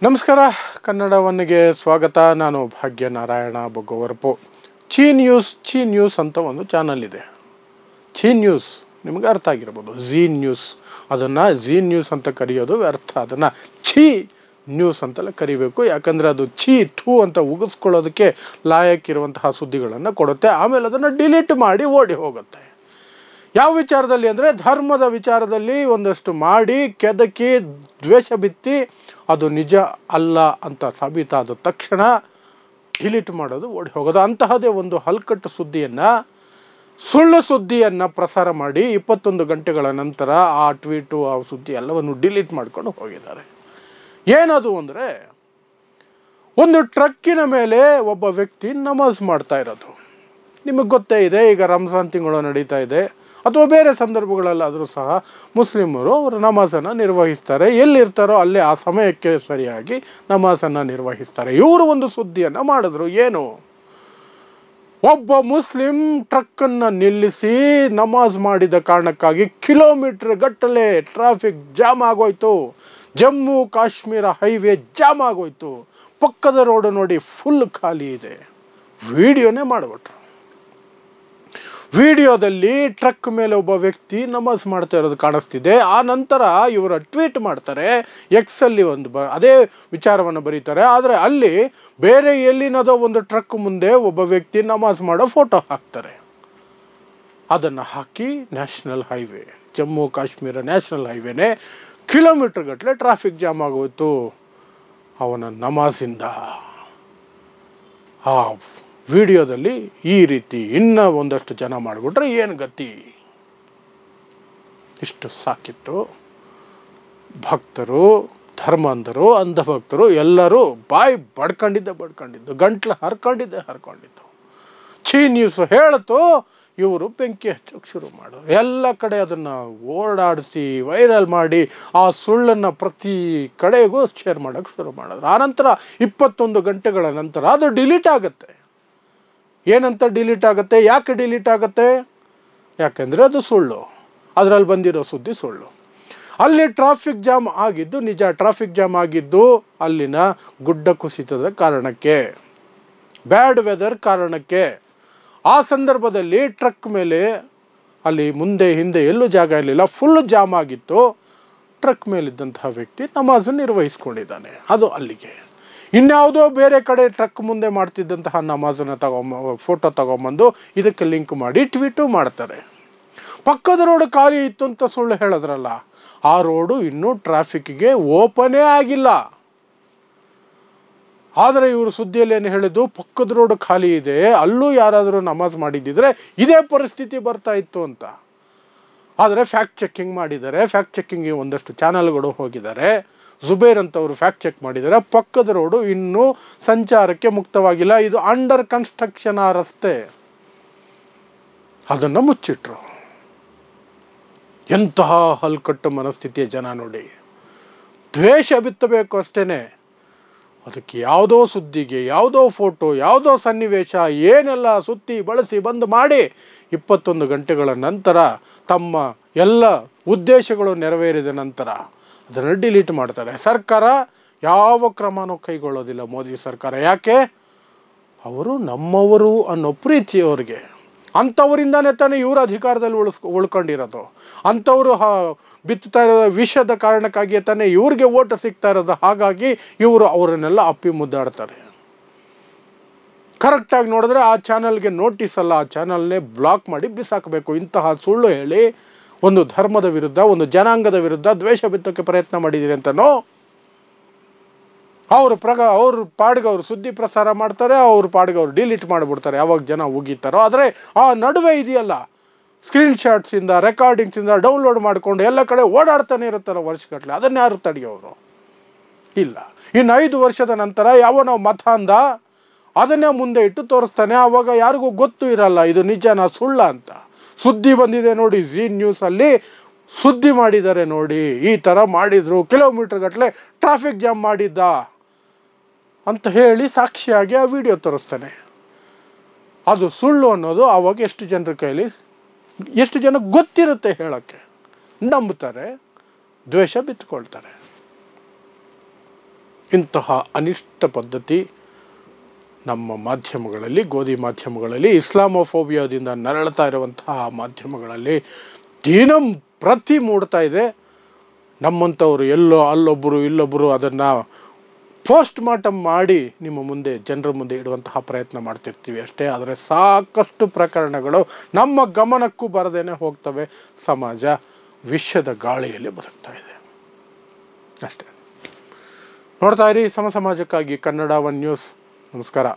ನಮಸ್ಕಾರ, ಕನ್ನಡ ಒನ್ಗೆ ಸ್ವಾಗತ. ನಾನು ಭಾಗ್ಯನಾರಾಯಣ ಬೊಗ್ಗವರಪು. ಚೀ ನ್ಯೂಸ್ ಅಂತ ಒಂದು ಚಾನಲ್ ಇದೆ. ಚೀ ನ್ಯೂಸ್ ನಿಮಗೆ ಅರ್ಥ ಆಗಿರ್ಬೋದು. ಝೀ ನ್ಯೂಸ್, ಅದನ್ನು ಝೀ ನ್ಯೂಸ್ ಅಂತ ಕರೆಯೋದು ವ್ಯರ್ಥ. ಅದನ್ನು ಛೀ ನ್ಯೂಸ್ ಅಂತಲೇ ಕರಿಬೇಕು. ಯಾಕಂದರೆ ಅದು ಛೀ ಥೂ ಅಂತ ಉಗಿಸ್ಕೊಳ್ಳೋದಕ್ಕೆ ಲಾಯಕ್ಕಿರುವಂತಹ ಸುದ್ದಿಗಳನ್ನು ಕೊಡುತ್ತೆ. ಆಮೇಲೆ ಅದನ್ನು ಡಿಲೀಟ್ ಮಾಡಿ ಓಡಿ ಹೋಗುತ್ತೆ. ಯಾವ ವಿಚಾರದಲ್ಲಿ ಅಂದರೆ ಧರ್ಮದ ವಿಚಾರದಲ್ಲಿ ಒಂದಷ್ಟು ಮಾಡಿ ಕೆದಕಿ ದ್ವೇಷ ಬಿತ್ತಿ ಅದು ನಿಜ ಅಲ್ಲ ಅಂತ ಸಾಬೀತಾದ ತಕ್ಷಣ ಡಿಲೀಟ್ ಮಾಡೋದು, ಓಡಿ ಹೋಗೋದು. ಅಂತಹದೇ ಒಂದು ಹಲ್ಕಟ್ಟು ಸುದ್ದಿಯನ್ನು, ಸುಳ್ಳು ಸುದ್ದಿಯನ್ನು ಪ್ರಸಾರ ಮಾಡಿ 21 ಗಂಟೆಗಳ ನಂತರ ಆ ಟ್ವೀಟು ಆ ಸುದ್ದಿ ಎಲ್ಲವನ್ನು ಡಿಲೀಟ್ ಮಾಡ್ಕೊಂಡು ಹೋಗಿದ್ದಾರೆ. ಏನದು ಅಂದರೆ, ಒಂದು ಟ್ರಕ್ಕಿನ ಮೇಲೆ ಒಬ್ಬ ವ್ಯಕ್ತಿ ನಮಾಜ್ ಮಾಡ್ತಾ ಇರೋದು. ನಿಮಗೆ ಗೊತ್ತೇ ಇದೆ, ಈಗ ರಂಜಾನ್ ತಿಂಗಳು ನಡೀತಾ ಇದೆ, ಅಥವಾ ಬೇರೆ ಸಂದರ್ಭಗಳಲ್ಲಾದರೂ ಸಹ ಮುಸ್ಲಿಮರು ಅವರು ನಮಾಜನ್ನು ನಿರ್ವಹಿಸ್ತಾರೆ. ಎಲ್ಲಿರ್ತಾರೋ ಅಲ್ಲೇ ಆ ಸಮಯಕ್ಕೆ ಸರಿಯಾಗಿ ನಮಾಜನ್ನು ನಿರ್ವಹಿಸ್ತಾರೆ. ಇವರು ಒಂದು ಸುದ್ದಿಯನ್ನು ಮಾಡಿದ್ರು. ಏನು, ಒಬ್ಬ ಮುಸ್ಲಿಂ ಟ್ರಕ್ಕನ್ನು ನಿಲ್ಲಿಸಿ ನಮಾಜ್ ಮಾಡಿದ ಕಾರಣಕ್ಕಾಗಿ ಕಿಲೋಮೀಟರ್ ಗಟ್ಟಲೆ ಟ್ರಾಫಿಕ್ ಜಾಮ್ ಆಗೋಯ್ತು. ಜಮ್ಮು ಕಾಶ್ಮೀರ ಹೈವೇ ಜಾಮ್ ಆಗೋಯ್ತು. ಪಕ್ಕದ ರೋಡು ನೋಡಿ ಫುಲ್ ಖಾಲಿ ಇದೆ. ವಿಡಿಯೋನೇ ಮಾಡಿಬಿಟ್ರು. ವಿಡಿಯೋದಲ್ಲಿ ಟ್ರಕ್ ಮೇಲೆ ಒಬ್ಬ ವ್ಯಕ್ತಿ ನಮಾಜ್ ಮಾಡ್ತಾ ಇರೋದು ಕಾಣಿಸ್ತಿದೆ. ಆ ನಂತರ ಇವರ ಟ್ವೀಟ್ ಮಾಡ್ತಾರೆ. ಎಕ್ಸಲ್ಲಿ ಅದೇ ವಿಚಾರವನ್ನು ಬರೀತಾರೆ. ಆದರೆ ಅಲ್ಲಿ ಬೇರೆ ಎಲ್ಲಿನದೋ ಒಂದು ಟ್ರಕ್ ಮುಂದೆ ಒಬ್ಬ ವ್ಯಕ್ತಿ ನಮಾಜ್ ಮಾಡೋ ಫೋಟೋ ಹಾಕ್ತಾರೆ. ಅದನ್ನು ಹಾಕಿ national highway, Jammu Kashmir national ಹೈವೇನೇ ಕಿಲೋಮೀಟರ್ ಗಟ್ಟಲೆ ಟ್ರಾಫಿಕ್ ಜಾಮ್ ಆಗೋಯ್ತು ಅವನ ನಮಾಜಿಂದ. ಆ ವಿಡಿಯೋದಲ್ಲಿ ಈ ರೀತಿ ಇನ್ನೂ ಒಂದಷ್ಟು ಜನ ಮಾಡಿಬಿಟ್ರೆ ಏನು ಗತಿ. ಇಷ್ಟು ಸಾಕಿತ್ತು. ಭಕ್ತರು, ಧರ್ಮಾಂಧರು, ಅಂಧಭಕ್ತರು ಎಲ್ಲರೂ ಬಾಯಿ ಬಡ್ಕೊಂಡಿದ್ದು, ಗಂಟ್ಲು ಹರ್ಕೊಂಡಿದ್ದು. ಚೀ ನ್ಯೂಸ್ ಹೇಳ್ತು, ಇವರು ಬೆಂಕಿ ಹಚ್ಚೋಕೆ ಶುರು ಮಾಡೋರು. ಎಲ್ಲ ಕಡೆ ಅದನ್ನು ಓಡಾಡಿಸಿ ವೈರಲ್ ಮಾಡಿ ಆ ಸುಳ್ಳನ್ನು ಪ್ರತಿ ಕಡೆಗೂ ಶೇರ್ ಮಾಡೋಕ್ಕೆ ಶುರು ಮಾಡಿದ್ರು. ಆನಂತರ 21 ಗಂಟೆಗಳ ನಂತರ ಅದು ಡಿಲೀಟ್ ಆಗುತ್ತೆ. ಏನಂತ ಡಿಲೀಟ್ ಆಗುತ್ತೆ? ಯಾಕೆ ಡಿಲೀಟ್ ಆಗುತ್ತೆ? ಯಾಕೆಂದರೆ ಅದು ಸುಳ್ಳು. ಅದರಲ್ಲಿ ಬಂದಿರೋ ಸುದ್ದಿ ಸುಳ್ಳು. ಅಲ್ಲಿ ಟ್ರಾಫಿಕ್ ಜಾಮ್ ಆಗಿದ್ದು ನಿಜ. ಟ್ರಾಫಿಕ್ ಜಾಮ್ ಆಗಿದ್ದು ಅಲ್ಲಿನ ಗುಡ್ಡ ಕುಸಿತದ ಕಾರಣಕ್ಕೆ, ಬ್ಯಾಡ್ ವೆದರ್ ಕಾರಣಕ್ಕೆ. ಆ ಸಂದರ್ಭದಲ್ಲಿ ಟ್ರಕ್ ಮೇಲೆ ಅಲ್ಲಿ ಮುಂದೆ ಹಿಂದೆ ಎಲ್ಲೂ ಜಾಗ ಇರಲಿಲ್ಲ, ಫುಲ್ ಜಾಮ್ ಆಗಿತ್ತು. ಟ್ರಕ್ ಮೇಲಿದ್ದಂತಹ ವ್ಯಕ್ತಿ ನಮಾಜ್ ನಿರ್ವಹಿಸ್ಕೊಂಡಿದ್ದಾನೆ. ಅದು ಅಲ್ಲಿಗೆ. ಇನ್ಯಾವುದೋ ಬೇರೆ ಕಡೆ ಟ್ರಕ್ ಮುಂದೆ ಮಾಡ್ತಿದ್ದಂತಹ ನಮಾಜನ್ನು ಫೋಟೋ ತಗೊಂಬಂದು ಇದಕ್ಕೆ ಲಿಂಕ್ ಮಾಡಿ ಟ್ವೀಟು ಮಾಡ್ತಾರೆ. ಪಕ್ಕದ ರೋಡ್ ಖಾಲಿ ಇತ್ತು ಅಂತ ಸುಳ್ಳು ಹೇಳಿದ್ರಲ್ಲ, ಆ ರೋಡು ಇನ್ನೂ ಟ್ರಾಫಿಕ್ಗೆ ಓಪನೇ ಆಗಿಲ್ಲ. ಆದರೆ ಇವರು ಸುದ್ದಿಯಲ್ಲಿ ಏನು ಹೇಳಿದ್ದು, ಪಕ್ಕದ ರೋಡ್ ಖಾಲಿ ಇದೆ, ಅಲ್ಲೂ ಯಾರಾದರೂ ನಮಾಜ್ ಮಾಡಿದ್ದಿದ್ರೆ ಇದೇ ಪರಿಸ್ಥಿತಿ ಬರ್ತಾ ಇತ್ತು ಅಂತ. ಆದರೆ ಫ್ಯಾಕ್ಟ್ ಚೆಕ್ಕಿಂಗ್ ಮಾಡಿದ್ದಾರೆ. ಫ್ಯಾಕ್ಟ್ ಚೆಕ್ಕಿಂಗ್ಗೆ ಒಂದಷ್ಟು ಚಾನಲ್ಗಳು ಹೋಗಿದ್ದಾರೆ. ಜುಬೇರ್ ಅಂತವರು ಫ್ಯಾಕ್ಟ್ ಚೆಕ್ ಮಾಡಿದ್ದಾರೆ. ಪಕ್ಕದ ರೋಡು ಇನ್ನೂ ಸಂಚಾರಕ್ಕೆ ಮುಕ್ತವಾಗಿಲ್ಲ, ಇದು ಅಂಡರ್ ಕನ್ಸ್ಟ್ರಕ್ಷನ್ ಆ ರಸ್ತೆ. ಅದನ್ನು ಮುಚ್ಚಿಟ್ರು. ಎಂತಹ ಹಲ್ಕಟ್ಟು ಮನಸ್ಥಿತಿಯ ಜನ ನೋಡಿ. ದ್ವೇಷ ಬಿತ್ತಬೇಕು ಅಷ್ಟೇ. ಅದಕ್ಕೆ ಯಾವುದೋ ಸುದ್ದಿಗೆ, ಯಾವುದೋ ಫೋಟೋ, ಯಾವುದೋ ಸನ್ನಿವೇಶ ಏನೆಲ್ಲ ಸುತ್ತಿ ಬಳಸಿ ಬಂದು ಮಾಡಿ 21 ಗಂಟೆಗಳ ನಂತರ ತಮ್ಮ ಎಲ್ಲ ಉದ್ದೇಶಗಳು ನೆರವೇರಿದ ನಂತರ ಅದನ್ನು ಡಿಲೀಟ್ ಮಾಡ್ತಾರೆ. ಸರ್ಕಾರ ಯಾವ ಕ್ರಮನೂ ಕೈಗೊಳ್ಳೋದಿಲ್ಲ, ಮೋದಿ ಸರ್ಕಾರ. ಯಾಕೆ? ಅವರು ನಮ್ಮವರು ಅನ್ನೋ ಪ್ರೀತಿ ಅವ್ರಿಗೆ. ಅಂಥವರಿಂದಾನೇ ತಾನೇ ಇವರು ಅಧಿಕಾರದಲ್ಲಿ ಉಳ್ಕೊಂಡಿರೋದು. ಅಂಥವರು ಬಿತ್ತಾ ಇರೋ ವಿಷದ ಕಾರಣಕ್ಕಾಗಿಯೇ ತಾನೇ ಇವ್ರಿಗೆ ಓಟ್ ಸಿಗ್ತಾ ಇರೋದು. ಹಾಗಾಗಿ ಇವರು ಅವರನ್ನೆಲ್ಲ ಅಪ್ಪಿ ಮುದ್ದಾಡ್ತಾರೆ. ಕರೆಕ್ಟಾಗಿ ನೋಡಿದ್ರೆ ಆ ಚಾನಲ್ಗೆ ನೋಟಿಸ್ ಅಲ್ಲ, ಆ ಚಾನಲ್ನೇ ಬ್ಲಾಕ್ ಮಾಡಿ ಬಿಸಾಕಬೇಕು. ಇಂತಹ ಸುಳ್ಳು ಹೇಳಿ ಒಂದು ಧರ್ಮದ ವಿರುದ್ಧ, ಒಂದು ಜನಾಂಗದ ವಿರುದ್ಧ ದ್ವೇಷ ಬಿತ್ತೋಕ್ಕೆ ಪ್ರಯತ್ನ ಮಾಡಿದ್ದೀರಿ ಅಂತನೋ ಅವ್ರ ಪಾಡಿಗೆ ಅವರು ಸುದ್ದಿ ಪ್ರಸಾರ ಮಾಡ್ತಾರೆ, ಅವ್ರ ಪಾಡಿಗೆ ಅವರು ಡಿಲೀಟ್ ಮಾಡಿಬಿಡ್ತಾರೆ ಯಾವಾಗ ಜನ ಉಗೀತಾರೋ. ಆದರೆ ಆ ನಡುವೆ ಇದೆಯಲ್ಲ, ಸ್ಕ್ರೀನ್ಶಾಟ್ಸಿಂದ, ರೆಕಾರ್ಡಿಂಗ್ಸಿಂದ ಡೌನ್ಲೋಡ್ ಮಾಡಿಕೊಂಡು ಎಲ್ಲ ಕಡೆ ಓಡಾಡ್ತಾನೆ ಇರುತ್ತಲ್ಲ ವರ್ಷಗಟ್ಟಲೆ, ಅದನ್ನು ಯಾರು ತಡೆಯೋರು ಇಲ್ಲ. ಇನ್ನು 5 ವರ್ಷದ ನಂತರ ಯಾವನೋ ಮತ ಅಂದ ಅದನ್ನೇ ಮುಂದೆ ಇಟ್ಟು ತೋರಿಸ್ತಾನೆ. ಆವಾಗ ಯಾರಿಗೂ ಗೊತ್ತು ಇರಲ್ಲ ಇದು ನಿಜನಾ ಸುಳ್ಳ ಅಂತ. ಸುದ್ದಿ ಬಂದಿದೆ ನೋಡಿ, ಝೀ ನ್ಯೂಸಲ್ಲಿ ಸುದ್ದಿ ಮಾಡಿದ್ದಾರೆ ನೋಡಿ, ಈ ಥರ ಮಾಡಿದರು, ಕಿಲೋಮೀಟರ್ ಗಟ್ಟಲೆ ಟ್ರಾಫಿಕ್ ಜಾಮ್ ಮಾಡಿದ್ದ ಅಂತ ಹೇಳಿ ಸಾಕ್ಷಿಯಾಗಿ ಆ ವಿಡಿಯೋ ತೋರಿಸ್ತಾನೆ. ಅದು ಸುಳ್ಳು ಅನ್ನೋದು ಆವಾಗ ಎಷ್ಟು ಜನರ ಕೈಲಿ, ಎಷ್ಟು ಜನ ಗೊತ್ತಿರುತ್ತೆ ಹೇಳೋಕ್ಕೆ, ನಂಬುತ್ತಾರೆ, ದ್ವೇಷ ಬಿತ್ಕೊಳ್ತಾರೆ. ಇಂತಹ ಅನಿಷ್ಟ ಪದ್ಧತಿ ನಮ್ಮ ಮಾಧ್ಯಮಗಳಲ್ಲಿ, ಗೋಧಿ ಮಾಧ್ಯಮಗಳಲ್ಲಿ, ಇಸ್ಲಾಮೋಫೋಬಿಯಾದಿಂದ ನರಳುತ್ತಾ ಇರುವಂತಹ ಮಾಧ್ಯಮಗಳಲ್ಲಿ ಪ್ರತಿ ಮೂಡ್ತಾ ಇದೆ. ನಮ್ಮಂಥವ್ರು ಎಲ್ಲೋ ಅಲ್ಲೊಬ್ಬರು ಇಲ್ಲೊಬ್ಬರು ಅದನ್ನು ಪೋಸ್ಟ್ ಮಾರ್ಟಮ್ ಮಾಡಿ ನಿಮ್ಮ ಮುಂದೆ, ಜನರ ಮುಂದೆ ಇಡುವಂತಹ ಪ್ರಯತ್ನ ಮಾಡ್ತಿರ್ತೀವಿ ಅಷ್ಟೇ. ಆದರೆ ಸಾಕಷ್ಟು ಪ್ರಕರಣಗಳು ನಮ್ಮ ಗಮನಕ್ಕೂ ಬರದೇನೆ ಹೋಗ್ತವೆ. ಸಮಾಜ ವಿಷದ ಗಾಳಿಯಲ್ಲಿ ಬದುಕ್ತಾ ಇದೆ ಅಷ್ಟೇ. ನೋಡ್ತಾ ಇರಿ ಸಮಾಜಕ್ಕಾಗಿ ಕನ್ನಡ 1 ನ್ಯೂಸ್. ನಮಸ್ಕಾರ.